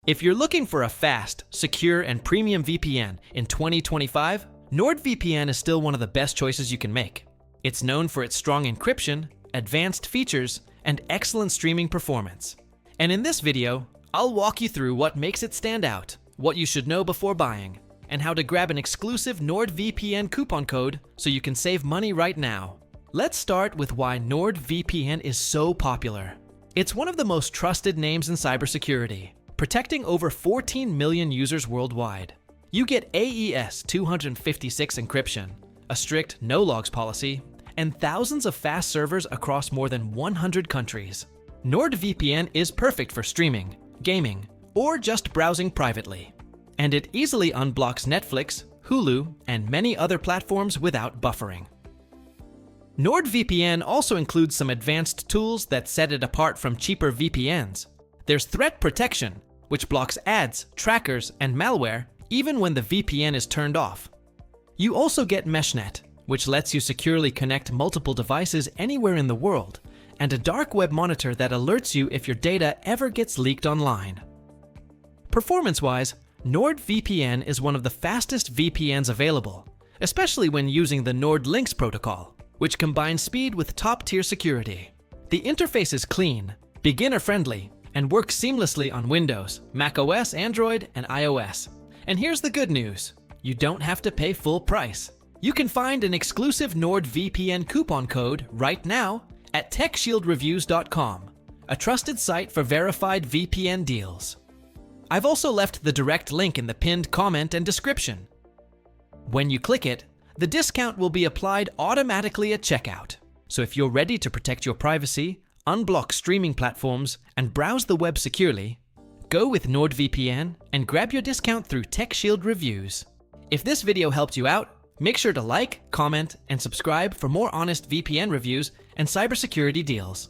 If you're looking for a fast, secure, and premium VPN in 2025, NordVPN is still one of the best choices you can make. It's known for its strong encryption, advanced features, and excellent streaming performance. And in this video, I'll walk you through what makes it stand out, what you should know before buying, and how to grab an exclusive NordVPN coupon code so you can save money right now. Let's start with why NordVPN is so popular. It's one of the most trusted names in cybersecurity, protecting over 14 million users worldwide. You get AES 256 encryption, a strict no-logs policy, and thousands of fast servers across more than 100 countries. NordVPN is perfect for streaming, gaming, or just browsing privately. And it easily unblocks Netflix, Hulu, and many other platforms without buffering. NordVPN also includes some advanced tools that set it apart from cheaper VPNs. There's threat protection, which blocks ads, trackers, and malware even when the VPN is turned off. You also get MeshNet, which lets you securely connect multiple devices anywhere in the world, and a dark web monitor that alerts you if your data ever gets leaked online. Performance-wise, NordVPN is one of the fastest VPNs available, especially when using the NordLynx protocol, which combines speed with top-tier security. The interface is clean, beginner-friendly, and works seamlessly on Windows, macOS, Android, and iOS. And here's the good news: you don't have to pay full price. You can find an exclusive NordVPN coupon code right now at TechShieldReviews.com, a trusted site for verified VPN deals. I've also left the direct link in the pinned comment and description. When you click it, the discount will be applied automatically at checkout. So if you're ready to protect your privacy, unblock streaming platforms, and browse the web securely, go with NordVPN and grab your discount through TechShield Reviews. If this video helped you out, make sure to like, comment, and subscribe for more honest VPN reviews and cybersecurity deals.